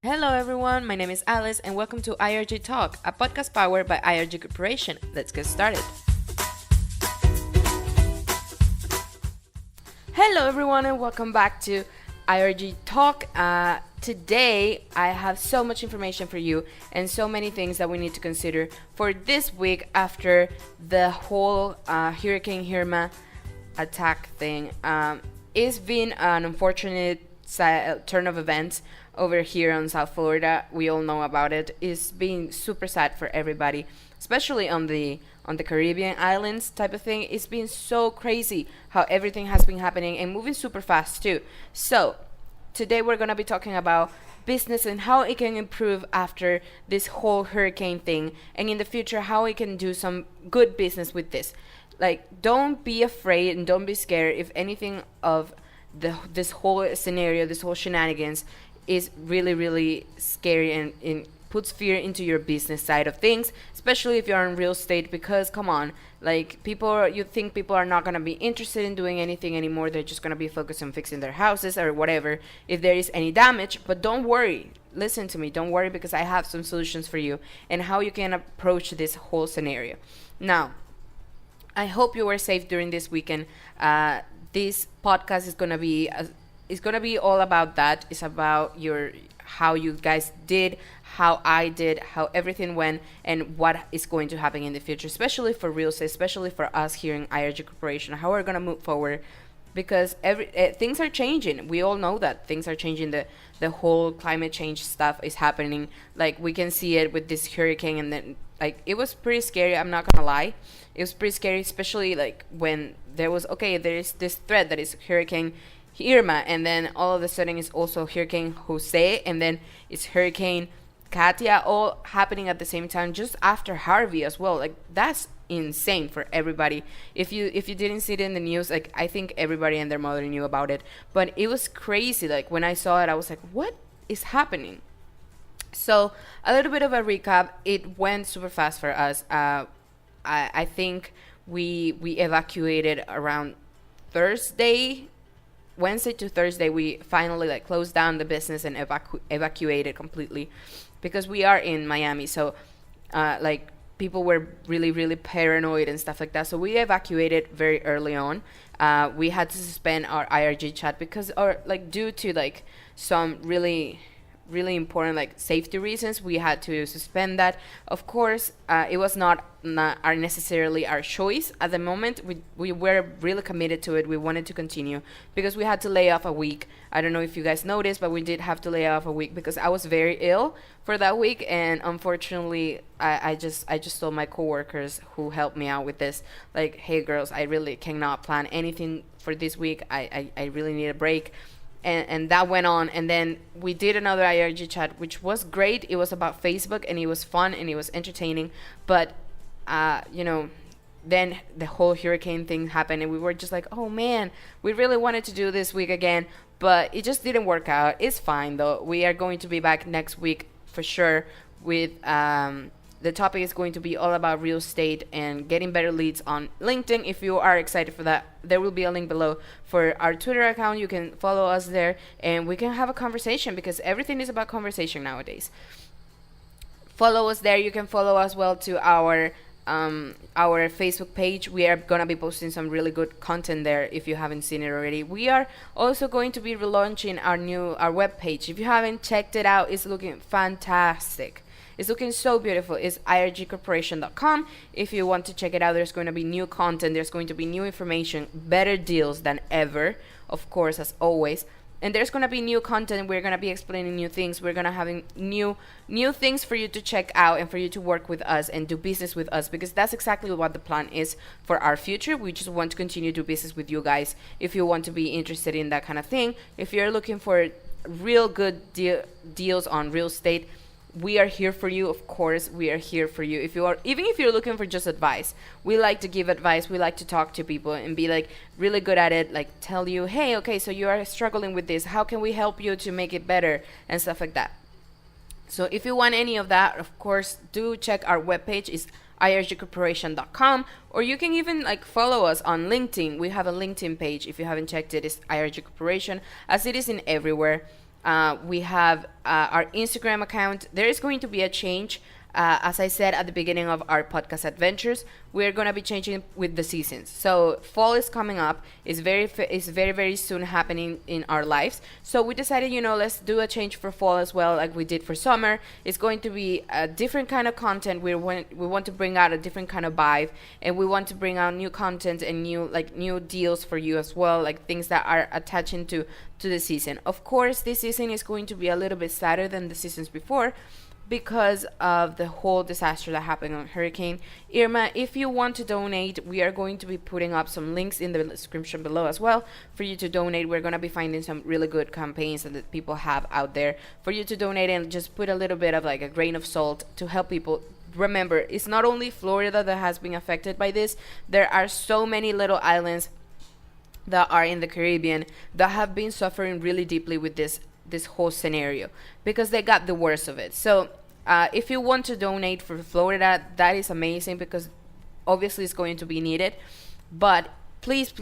Hello everyone, my name is Alice and welcome to IRG Talk, a podcast powered by IRG Corporation. Let's get started. Hello everyone and welcome back to IRG Talk. Today I have so much information for you and so many things that we need to consider for this week after the whole Hurricane Irma attack thing. It's been an unfortunate turn of events over here on South Florida. We all know about it. It's been super sad for everybody, especially on the Caribbean islands type of thing. It's been so crazy how everything has been happening and moving super fast too. So today we're gonna be talking about business and how it can improve after this whole hurricane thing, and in the future how we can do some good business with this. Like, don't be afraid and don't be scared if anything of this whole scenario, this whole shenanigans is really, really scary and puts fear into your business side of things, especially if you're in real estate, because come on, like you think people are not going to be interested in doing anything anymore. They're just going to be focused on fixing their houses or whatever if there is any damage. But don't worry. Listen to me. Don't worry, because I have some solutions for you and how you can approach this whole scenario. Now, I hope you were safe during this weekend. This podcast is gonna be all about that. It's about how you guys did, how I did, how everything went, and what is going to happen in the future, especially for real estate, especially for us here in IRG Corporation. How we're gonna move forward, because things are changing. We all know that things are changing. The whole climate change stuff is happening. Like, we can see it with this hurricane, and then like it was pretty scary. I'm not gonna lie, it was pretty scary, especially like when there is this threat that is Hurricane Irma, and then all of a sudden it's also Hurricane Jose, and then it's Hurricane Katia, all happening at the same time, just after Harvey as well. Like, that's insane for everybody. If you didn't see it in the news, like, I think everybody and their mother knew about it, but it was crazy. Like, when I saw it, I was like, what is happening? So a little bit of a recap. It went super fast for us. I think we evacuated around Thursday, Wednesday to Thursday. We finally like closed down the business and evacuated completely, because we are in Miami. So like, people were really, really paranoid and stuff like that. So we evacuated very early on. We had to suspend our IRG chat because, or like, due to like some really, really important like safety reasons, we had to suspend that. Of course, it was not necessarily our choice at the moment. We were really committed to it. We wanted to continue because we had to lay off a week. I don't know if you guys noticed, but we did have to lay off a week because I was very ill for that week, and unfortunately I just told my coworkers who helped me out with this, like, hey girls, I really cannot plan anything for this week. I really need a break. And that went on, and then we did another IRG chat, which was great. It was about Facebook, and it was fun, and it was entertaining. But then the whole hurricane thing happened, and we were just like, oh man, we really wanted to do this week again, but it just didn't work out. It's fine though. We are going to be back next week for sure with the topic is going to be all about real estate and getting better leads on LinkedIn. If you are excited for that, there will be a link below for our Twitter account. You can follow us there and we can have a conversation, because everything is about conversation nowadays. Follow us there. You can follow us well to our Facebook page. We are gonna be posting some really good content there if you haven't seen it already. We are also going to be relaunching our web page. If you haven't checked it out, it's looking fantastic. It's looking so beautiful. It's IRGcorporation.com. If you want to check it out, there's going to be new content. There's going to be new information, better deals than ever, of course, as always. And there's going to be new content. We're going to be explaining new things. We're going to have new things for you to check out and for you to work with us and do business with us, because that's exactly what the plan is for our future. We just want to continue to do business with you guys. If you want to be interested in that kind of thing, if you're looking for real good deals on real estate, we are here for you. Of course, we are here for you. Even if you're looking for just advice, we like to give advice. We like to talk to people and be like really good at it. Like, tell you, hey, okay, so you are struggling with this. How can we help you to make it better and stuff like that? So if you want any of that, of course, do check our webpage. It's IRGcorporation.com, or you can even like follow us on LinkedIn. We have a LinkedIn page. If you haven't checked it, it's IRG Corporation, as it is in everywhere. We have our Instagram account. There is going to be a change. As I said at the beginning of our podcast adventures, we're going to be changing with the seasons. So fall is coming up. It's very soon happening in our lives. So we decided, let's do a change for fall as well, like we did for summer. It's going to be a different kind of content. We want to bring out a different kind of vibe, and we want to bring out new content and new deals for you as well, like things that are attaching to the season. Of course, this season is going to be a little bit sadder than the seasons before, because of the whole disaster that happened on Hurricane Irma. If you want to donate, we are going to be putting up some links in the description below as well for you to donate. We're going to be finding some really good campaigns that people have out there for you to donate, and just put a little bit of like a grain of salt to help people. Remember, it's not only Florida that has been affected by this. There are so many little islands that are in the Caribbean that have been suffering really deeply with this whole scenario, because they got the worst of it. So if you want to donate for Florida, that is amazing, because obviously it's going to be needed. But please,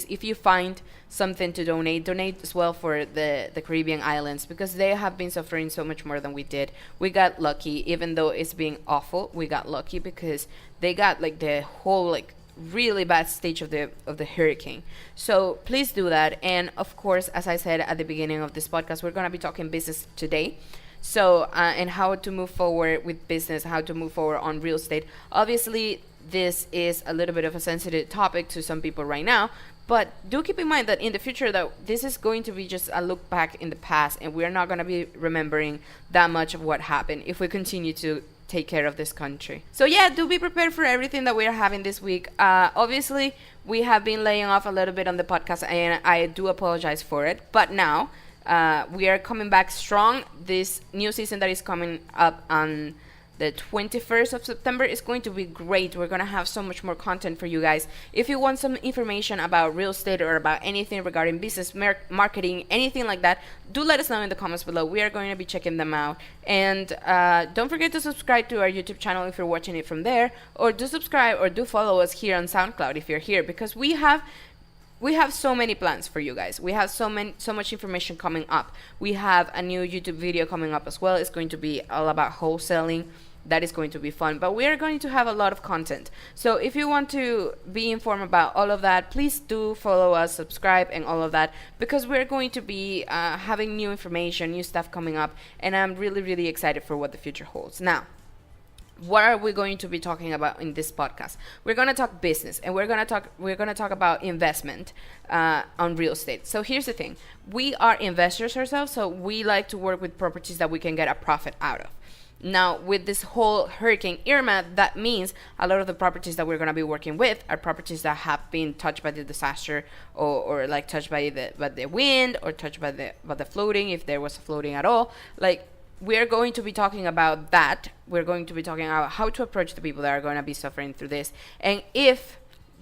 if you find something to donate as well for the Caribbean islands, because they have been suffering so much more than we did. We got lucky, even though it's been awful. We got lucky because they got like the whole like really bad stage of the hurricane. So please do that. And of course, as I said at the beginning of this podcast, we're going to be talking business today. So and how to move forward with business, how to move forward on real estate. Obviously, this is a little bit of a sensitive topic to some people right now, but do keep in mind that in the future that this is going to be just a look back in the past, and we're not going to be remembering that much of what happened if we continue to take care of this country. So yeah, do be prepared for everything that we are having this week. Obviously, we have been laying off a little bit on the podcast, and I do apologize for it. But now we are coming back strong. This new season that is coming up on the 21st of September is going to be great. We're going to have so much more content for you guys. If you want some information about real estate or about anything regarding business, marketing, anything like that, do let us know in the comments below. We are going to be checking them out. And don't forget to subscribe to our YouTube channel if you're watching it from there, or do subscribe or do follow us here on SoundCloud if you're here, because we have so many plans for you guys. We have so much information coming up. We have a new YouTube video coming up as well. It's going to be all about wholesaling. That is going to be fun, but we are going to have a lot of content. So if you want to be informed about all of that, please do follow us, subscribe, and all of that, because we're going to be having new information, new stuff coming up, and I'm really excited for what the future holds. Now, what are we going to be talking about in this podcast? We're going to talk business, and we're going to talk about investment on real estate. So here's the thing. We are investors ourselves, so we like to work with properties that we can get a profit out of. Now, with this whole Hurricane Irma, that means a lot of the properties that we're going to be working with are properties that have been touched by the disaster, or like touched by the wind, or touched by the flooding, if there was flooding at all. Like, we're going to be talking about that. We're going to be talking about how to approach the people that are going to be suffering through this, and if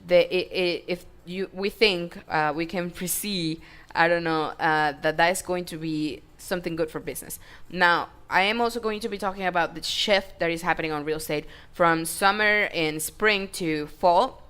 we think we can foresee, I don't know, that is going to be something good for business. Now, I am also going to be talking about the shift that is happening on real estate from summer and spring to fall,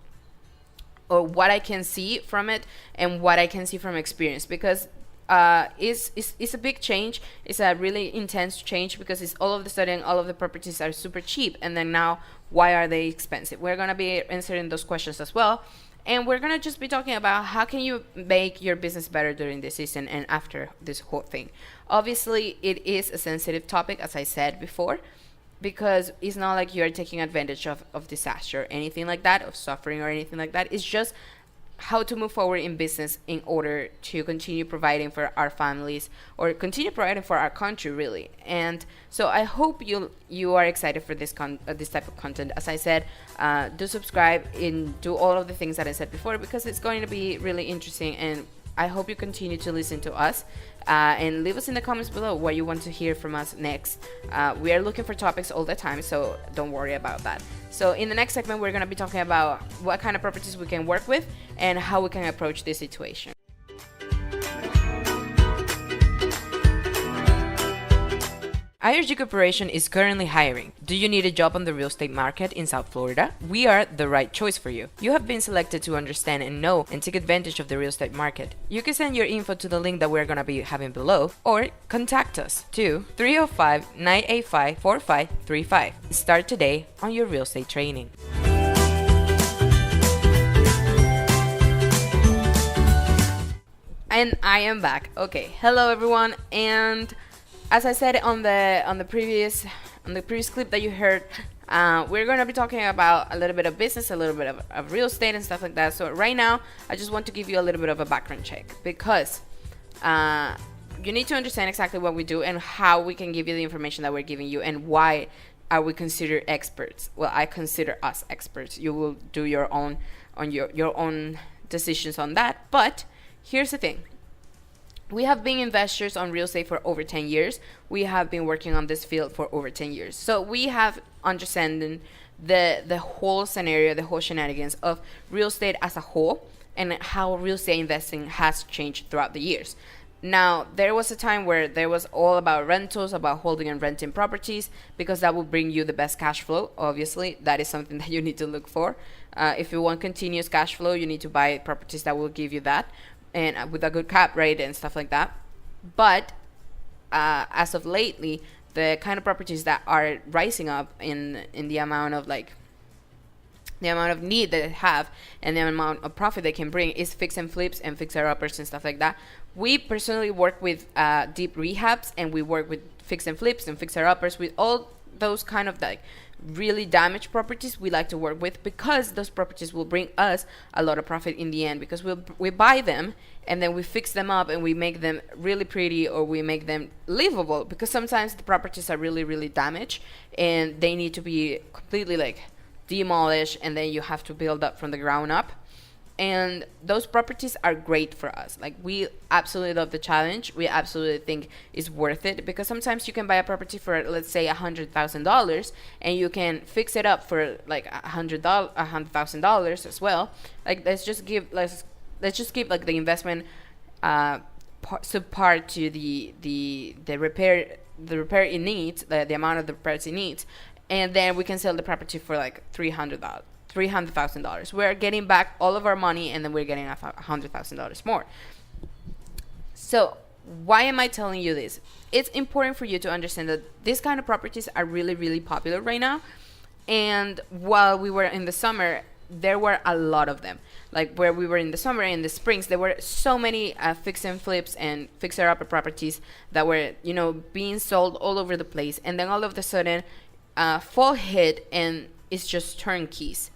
or what I can see from it and what I can see from experience, because it's a big change. It's a really intense change, because it's all of a sudden all of the properties are super cheap, and then now why are they expensive? We're going to be answering those questions as well. And we're going to just be talking about how can you make your business better during this season and after this whole thing. Obviously, it is a sensitive topic, as I said before, because it's not like you're taking advantage of disaster or anything like that, of suffering or anything like that. It's just how to move forward in business in order to continue providing for our families, or continue providing for our country, really. And so I hope you are excited for this type of content. As I said, do subscribe and do all of the things that I said before, because it's going to be really interesting, and I hope you continue to listen to us. And leave us in the comments below what you want to hear from us next. We are looking for topics all the time, so don't worry about that. So in the next segment, we're going to be talking about what kind of properties we can work with and how we can approach this situation. IRG Corporation is currently hiring. Do you need a job on the real estate market in South Florida? We are the right choice for you. You have been selected to understand and know and take advantage of the real estate market. You can send your info to the link that we're going to be having below or contact us to 305-985-4535. Start today on your real estate training. And I am back. Okay, hello everyone, and as I said on the previous clip that you heard, we're going to be talking about a little bit of business, a little bit of real estate and stuff like that. So right now, I just want to give you a little bit of a background check because you need to understand exactly what we do and how we can give you the information that we're giving you and why are we considered experts. Well, I consider us experts. You will do your own decisions on that, but here's the thing. We have been investors on real estate for over 10 years. We have been working on this field for over 10 years. So we have understanding the whole scenario, the whole shenanigans of real estate as a whole and how real estate investing has changed throughout the years. Now, there was a time where there was all about rentals, about holding and renting properties, because that will bring you the best cash flow. Obviously, that is something that you need to look for. If you want continuous cash flow, you need to buy properties that will give you that, and with a good cap rate and stuff like that. But as of lately, the kind of properties that are rising up in the amount of the amount of need that they have and the amount of profit they can bring is fix and flips and fixer-uppers and stuff like that. We personally work with deep rehabs, and we work with fix and flips and fixer-uppers, with all those kind of really damaged properties we like to work with, because those properties will bring us a lot of profit in the end, because we buy them and then we fix them up and we make them really pretty, or we make them livable, because sometimes the properties are really, really damaged and they need to be completely demolished, and then you have to build up from the ground up. And those properties are great for us. We absolutely love the challenge. We absolutely think it's worth it, because sometimes you can buy a property for, let's say, $100,000, and you can fix it up for $100,000 as well. Let's just give the investment subpart to the repair it needs, the amount of the repairs it needs, and then we can sell the property for $300,000. We're getting back all of our money, and then we're getting $100,000 more. So why am I telling you this? It's important for you to understand that these kind of properties are really, really popular right now. And while we were in the summer, there were a lot of them. Where we were in the summer and the springs, there were so many fix and flips and fixer-upper properties that were, being sold all over the place. And then all of a sudden, fall hit, and it's just turnkeys.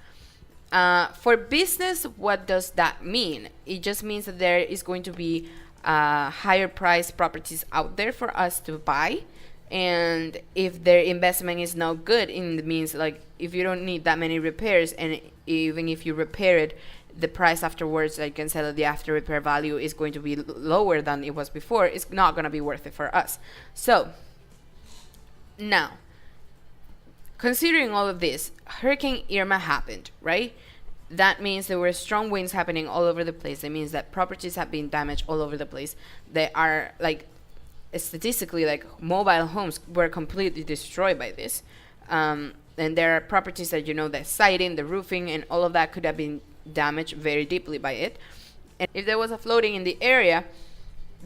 For business, what does that mean? It just means that there is going to be higher price properties out there for us to buy. And if their investment is not good, it means if you don't need that many repairs, and even if you repair it, the price afterwards, you can sell it, the after repair value is going to be lower than it was before. It's not going to be worth it for us. So now, considering all of this, Hurricane Irma happened, right? That means there were strong winds happening all over the place. It means that properties have been damaged all over the place. They are statistically, mobile homes were completely destroyed by this. And there are properties that, the siding, the roofing, and all of that could have been damaged very deeply by it. And if there was a flooding in the area,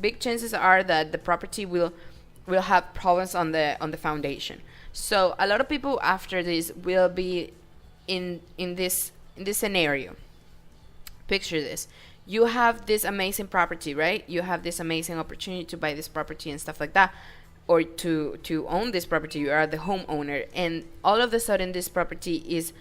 big chances are that the property will have problems on the foundation. So a lot of people after this will be in this scenario. Picture this. You have this amazing property, right? You have this amazing opportunity to buy this property and stuff like that, or to own this property. You are the homeowner, and all of a sudden this property is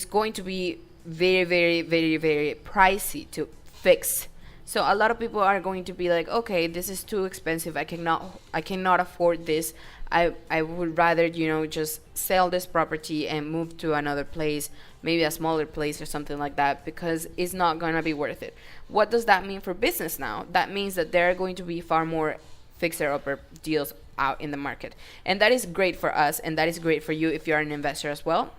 going to be very, very, very, very pricey to fix. So a lot of people are going to be like, okay, this is too expensive. I cannot afford this. I would rather, just sell this property and move to another place, maybe a smaller place or something like that, because it's not going to be worth it. What does that mean for business now? That means that there are going to be far more fixer-upper deals out in the market. And that is great for us, and that is great for you if you're an investor as well.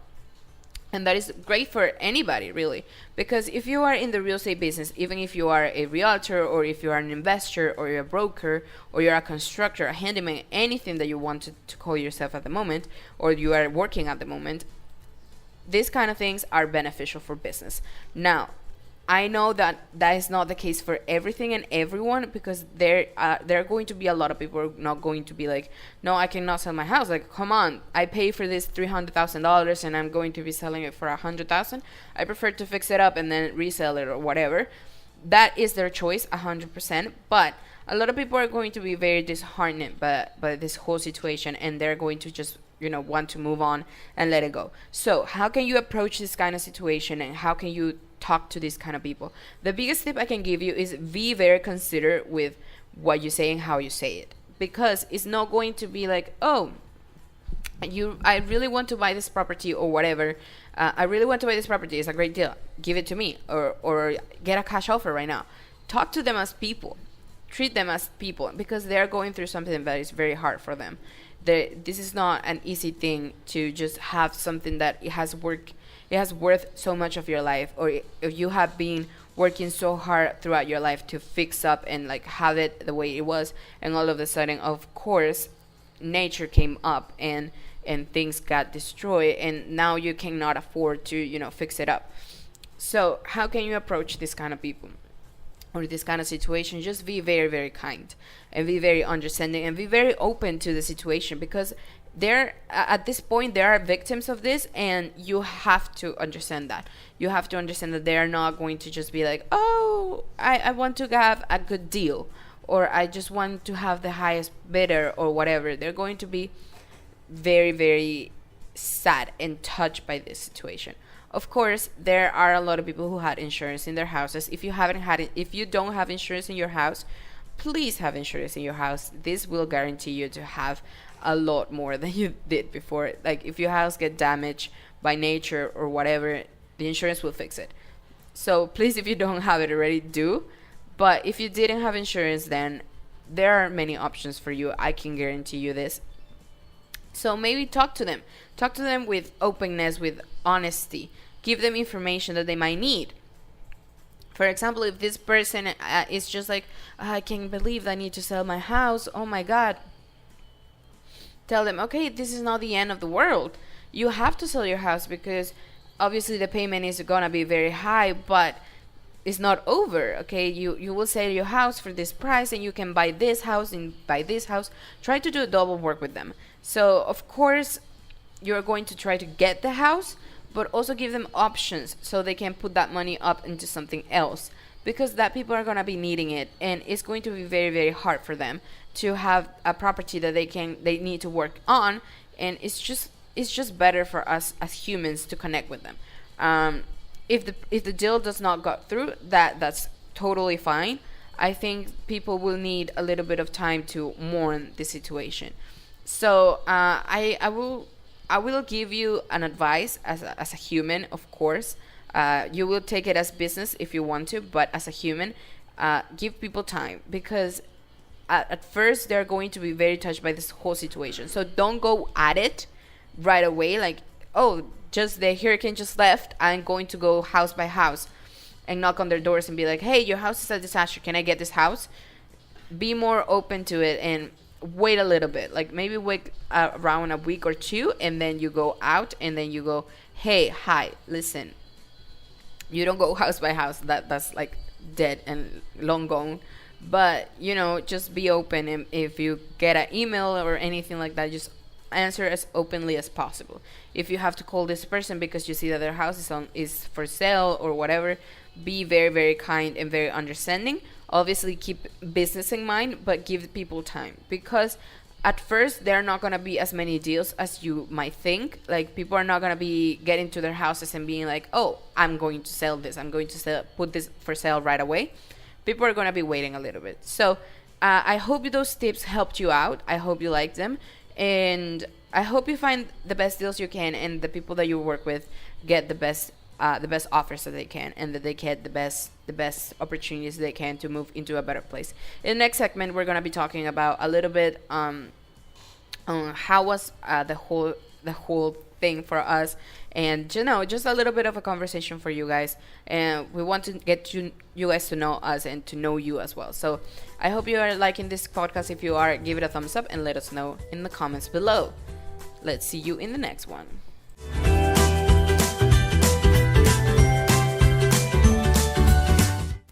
And that is great for anybody, really, because if you are in the real estate business, even if you are a realtor, or if you are an investor, or you're a broker, or you're a constructor, a handyman, anything that you want to call yourself at the moment, or you are working at the moment, these kind of things are beneficial for business. Now, I know that that is not the case for everything and everyone, because there are going to be a lot of people who are not going to be like, no, I cannot sell my house. Like, come on, I pay for this $300,000 and I'm going to be selling it for $100,000. I prefer to fix it up and then resell it or whatever. That is their choice, 100%. But a lot of people are going to be very disheartened by this whole situation, and they're going to just want to move on and let it go. So how can you approach this kind of situation, and how can you talk to these kind of people? The biggest tip I can give you is be very considerate with what you say and how you say it, because it's not going to be like, oh, I really want to buy this property or whatever. I really want to buy this property. It's a great deal. Give it to me, or get a cash offer right now. Talk to them as people. Treat them as people, because they're going through something that is very hard for them. This is not an easy thing to just have something that it has worth so much of your life, or if you have been working so hard throughout your life to fix up and like have it the way it was, and all of a sudden, of course, nature came up and things got destroyed, and now you cannot afford to fix it up. So how can you approach this kind of people or this kind of situation? Just be very, very kind, and be very understanding, and be very open to the situation, because they're at this point, they are victims of this, and you have to understand that. You have to understand that they are not going to just be like, oh, I want to have a good deal, or I just want to have the highest bidder, or whatever. They're going to be very, very sad and touched by this situation. Of course, there are a lot of people who had insurance in their houses. If you don't have insurance in your house, please have insurance in your house. This will guarantee you to have a lot more than you did before. Like, if your house get damaged by nature or whatever, the insurance will fix it. So please, if you don't have it already, do. But if you didn't have insurance, then there are many options for you. I can guarantee you this. So maybe talk to them. Talk to them with openness, with honesty. Give them information that they might need. For example, if this person is just like, I can't believe I need to sell my house. Oh my God. Tell them, okay, this is not the end of the world. You have to sell your house, because obviously the payment is going to be very high, but it's not over. Okay, you will sell your house for this price, and you can buy this house and buy this house. Try to do double work with them. So of course you're going to try to get the house, but also give them options so they can put that money up into something else, because that people are going to be needing it, and it's going to be very, very hard for them to have a property that they need to work on. And it's just better for us as humans to connect with them. If the deal does not go through, that's totally fine. I think people will need a little bit of time to mourn the situation. So I will give you an advice as a human, of course. You will take it as business if you want to, but as a human, give people time, because at first they're going to be very touched by this whole situation. So don't go at it right away, like, oh, just the hurricane just left, I'm going to go house by house and knock on their doors and be like, hey, your house is a disaster, can I get this house? Be more open to it and wait a little bit. Like, maybe wait around a week or two, and then you go out, and then you go, hey, hi, listen, you don't go house by house, that's like dead and long gone. But just be open, and if you get an email or anything like that, just answer as openly as possible. If you have to call this person because you see that their house is for sale or whatever, be very, very kind and very understanding. Obviously keep business in mind, but give people time, because at first there are not going to be as many deals as you might think. Like, people are not going to be getting to their houses and being like, oh, I'm going to sell this, I'm going to put this for sale right away. People are going to be waiting a little bit. So I hope those tips helped you out. I hope you liked them, and I hope you find the best deals you can, and the people that you work with get the best offers that they can, and that they get the best opportunities they can to move into a better place. In the next segment, we're going to be talking about a little bit on how was the whole thing for us, and just a little bit of a conversation for you guys, and we want to get you guys to know us and to know you as well. So I hope you are liking this podcast. If you are, give it a thumbs up and let us know in the comments below. Let's see you in the next one.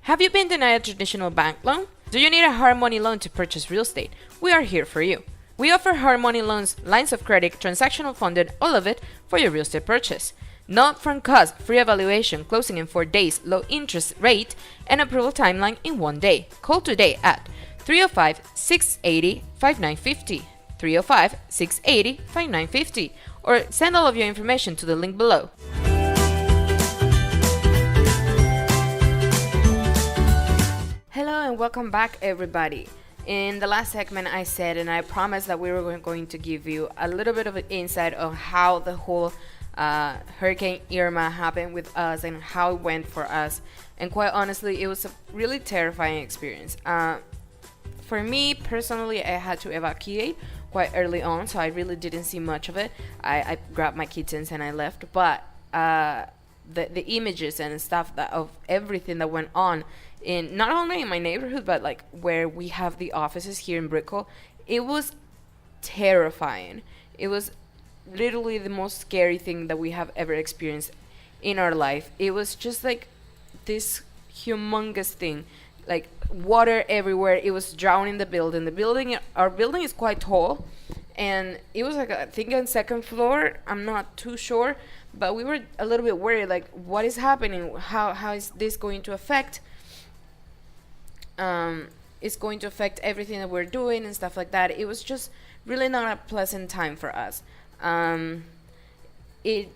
Have you been denied a traditional bank loan? Do you need a hard money loan to purchase real estate? We are here for you. We offer hard money loans, lines of credit, transactional funded, all of it for your real estate purchase. No upfront cost, free evaluation, closing in 4 days, low interest rate, and approval timeline in 1 day. Call today at 305-680-5950, 305-680-5950, or send all of your information to the link below. Hello and welcome back, everybody. In the last segment, I said and I promised that we were going to give you a little bit of an insight of how the whole Hurricane Irma happened with us and how it went for us. And quite honestly, it was a really terrifying experience. For me personally, I had to evacuate quite early on, so I really didn't see much of it. I grabbed my kittens and I left, but the images and stuff of everything that went on in not only in my neighborhood but like where we have the offices here in Brickell, it was terrifying. It was literally the most scary thing that we have ever experienced in our life. It was just like this humongous thing, like water everywhere. It was drowning the building. Our building is quite tall, and it was like I think on second floor. I'm not too sure, but we were a little bit worried, like what is happening? How is this going to affect? It's going to affect everything that we're doing and stuff like that. It was just really not a pleasant time for us. The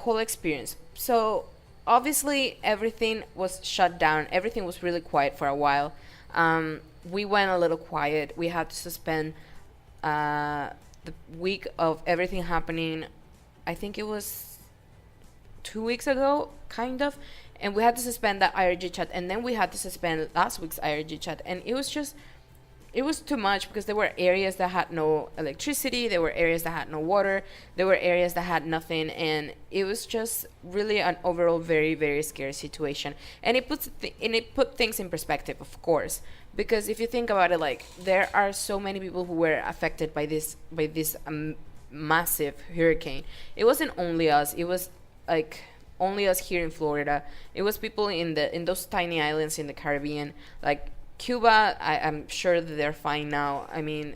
whole experience. So obviously everything was shut down. Everything was really quiet for a while. We went a little quiet. We had to suspend the week of everything happening. I think it was 2 weeks ago, kind of. And we had to suspend that IRG chat, and then we had to suspend last week's IRG chat. And it was too much because there were areas that had no electricity, there were areas that had no water, there were areas that had nothing, and it was just really an overall very, very scary situation. And it put things in perspective, of course, because if you think about it, like there are so many people who were affected by this massive hurricane. It wasn't only us. It was like only us here in Florida. It was people in those tiny islands in the Caribbean, like Cuba. I'm sure that they're fine now. I mean,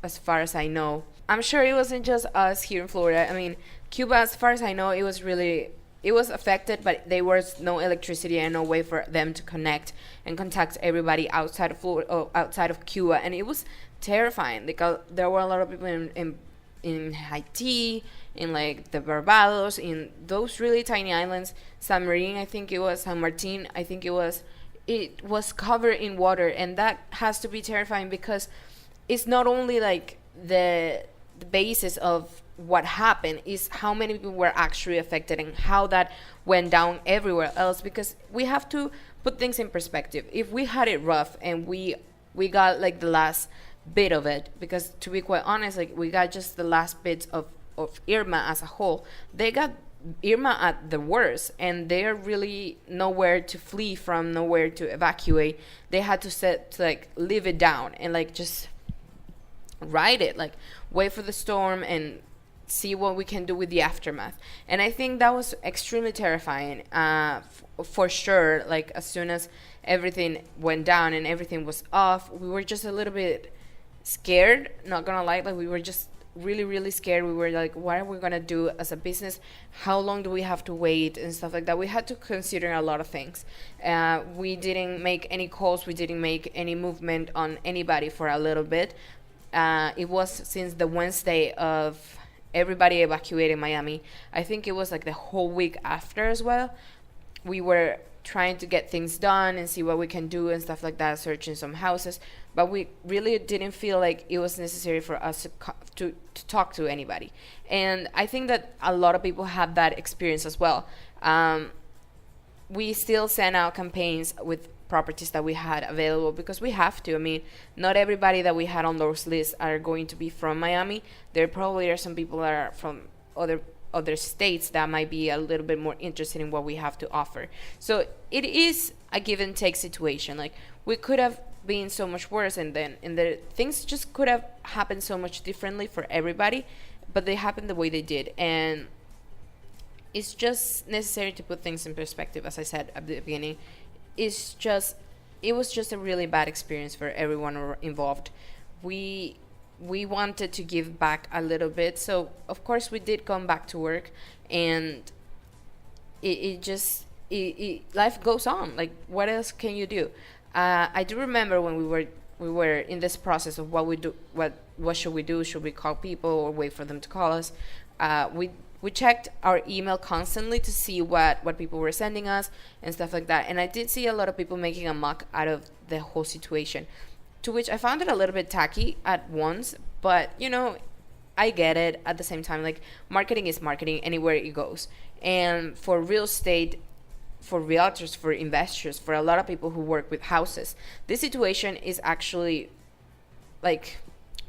as far as I know, I'm sure it wasn't just us here in Florida. I mean, Cuba, as far as I know, it was affected, but there was no electricity and no way for them to connect and contact everybody outside of Florida, outside of Cuba, and it was terrifying because there were a lot of people in Haiti, in like the Barbados, in those really tiny islands. San Martin, I think it was San Martin, I think it was covered in water, and that has to be terrifying because it's not only like the basis of what happened, is how many people were actually affected and how that went down everywhere else, because we have to put things in perspective. If we had it rough and we got like the last bit of it, because to be quite honest, like we got just the last bits of Irma as a whole. They got Irma at the worst, and they're really nowhere to flee from, nowhere to evacuate. They had to like live it down and like just ride it, like wait for the storm and see what we can do with the aftermath. And I think that was extremely terrifying, for sure. Like as soon as everything went down and everything was off, we were just a little bit scared, not gonna lie. Like we were just really, really scared. We were like, what are we gonna do as a business? How long do we have to wait and stuff like that? We had to consider a lot of things. We didn't make any calls. We didn't make any movement on anybody for a little bit. It was since the Wednesday of everybody evacuated Miami. I think it was like the whole week after as well. We were trying to get things done and see what we can do and stuff like that, searching some houses, but we really didn't feel like it was necessary for us to talk to anybody. And I think that a lot of people have that experience as well. We still send out campaigns with properties that we had available because we have to. I mean, not everybody that we had on those lists are going to be from Miami. There probably are some people that are from other states that might be a little bit more interested in what we have to offer. So it is a give and take situation. Like, we could have been so much worse, and the things just could have happened so much differently for everybody, but they happened the way they did. And it's just necessary to put things in perspective. As I said at the beginning, it was just a really bad experience for everyone involved. We wanted to give back a little bit, so of course we did come back to work, and life goes on. Like, what else can you do? I do remember when we were in this process of what should we do? Should we call people or wait for them to call us? We checked our email constantly to see what people were sending us and stuff like that. And I did see a lot of people making a mock out of the whole situation, to which I found it a little bit tacky at once. But, I get it at the same time. Like, marketing is marketing anywhere it goes. And for real estate, for realtors, for investors, for a lot of people who work with houses, this situation is actually, like,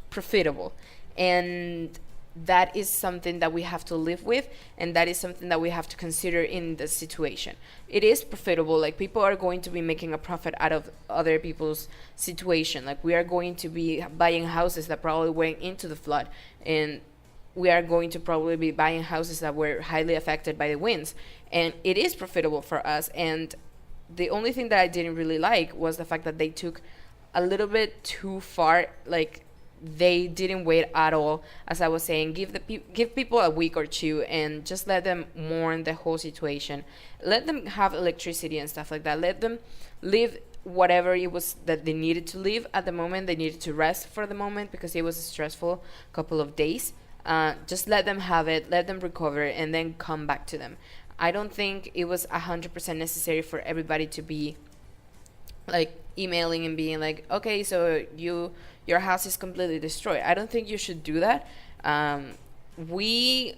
profitable. And that is something that we have to live with, and that is something that we have to consider in the situation. It is profitable. Like, people are going to be making a profit out of other people's situation. Like, we are going to be buying houses that probably went into the flood, and we are going to probably be buying houses that were highly affected by the winds, and it is profitable for us. And the only thing that I didn't really like was the fact that they took a little bit too far. Like, they didn't wait at all. As I was saying, give people a week or two and just let them mourn the whole situation. Let them have electricity and stuff like that. Let them live whatever it was that they needed to live at the moment. They needed to rest for the moment because it was a stressful couple of days. Just let them have it, let them recover, and then come back to them. I don't think it was 100% necessary for everybody to be like emailing and being like, okay, so your house is completely destroyed. I don't think you should do that. We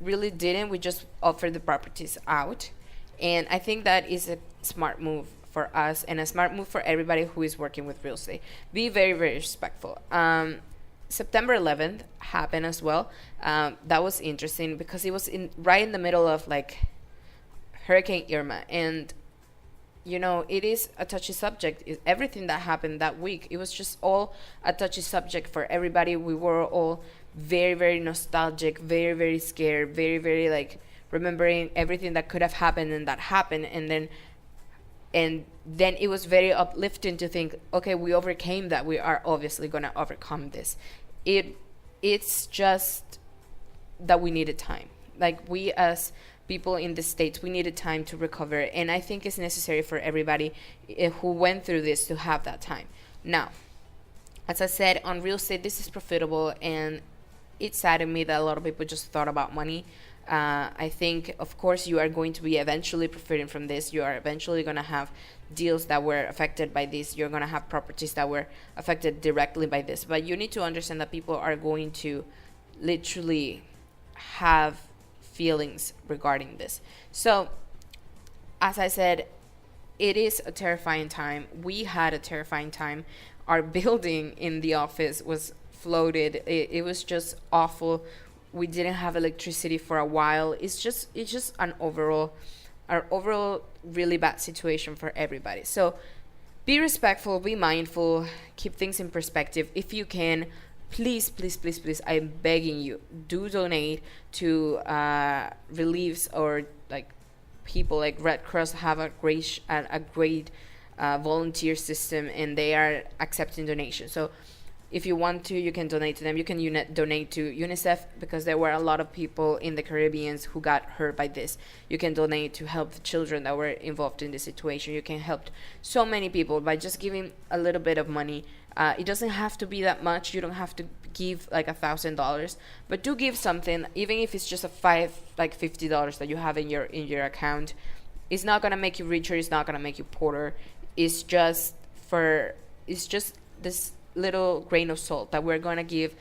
really didn't. We just offered the properties out, and I think that is a smart move for us and a smart move for everybody who is working with real estate. Be very, very respectful. September 11th happened as well. That was interesting because it was right in the middle of like Hurricane Irma, and it is a touchy subject. Everything that happened that week, it was just all a touchy subject for everybody. We were all very, very nostalgic, very, very scared, very, very like remembering everything that could have happened and that happened. And then it was very uplifting to think, okay, we overcame that. We are obviously going to overcome this. It's just that we needed time. Like, we as people in the States, we needed time to recover, and I think it's necessary for everybody who went through this to have that time. Now, as I said, on real estate, this is profitable, and it saddened me that a lot of people just thought about money. I think, of course, you are going to be eventually profiting from this. You are eventually going to have deals that were affected by this. You're going to have properties that were affected directly by this. But you need to understand that people are going to literally have feelings regarding this. So, as I said, it is a terrifying time. We had a terrifying time. Our building in the office was flooded. It was just awful. We didn't have electricity for a while. It's just an overall really bad situation for everybody. So be respectful, be mindful, keep things in perspective. If you can, please, I'm begging you, do donate to reliefs or like people like Red Cross have a great volunteer system, and they are accepting donations. So if you want to, you can donate to them. You can donate to UNICEF because there were a lot of people in the Caribbean who got hurt by this. You can donate to help the children that were involved in this situation. You can help so many people by just giving a little bit of money. It doesn't have to be that much. You don't have to give like $1,000, but do give something, even if it's just $50 that you have in your account. It's not gonna make you richer. It's not gonna make you poorer. It's just this little grain of salt that we're gonna give,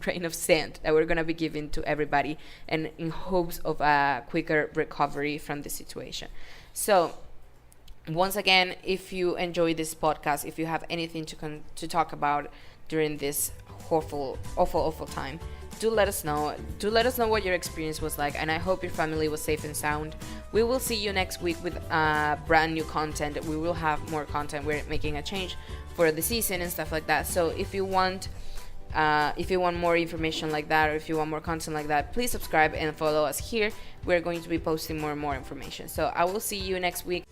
grain of sand that we're gonna be giving to everybody, and in hopes of a quicker recovery from the situation. So Once again, if you enjoy this podcast, if you have anything to talk about during this awful time, do let us know. Do let us know what your experience was like, and I hope your family was safe and sound. We will see you next week with brand new content. We will have more content. We're making a change for the season and stuff like that. So if you want more information like that, or if you want more content like that, please subscribe and follow us here. We're going to be posting more and more information. So I will see you next week.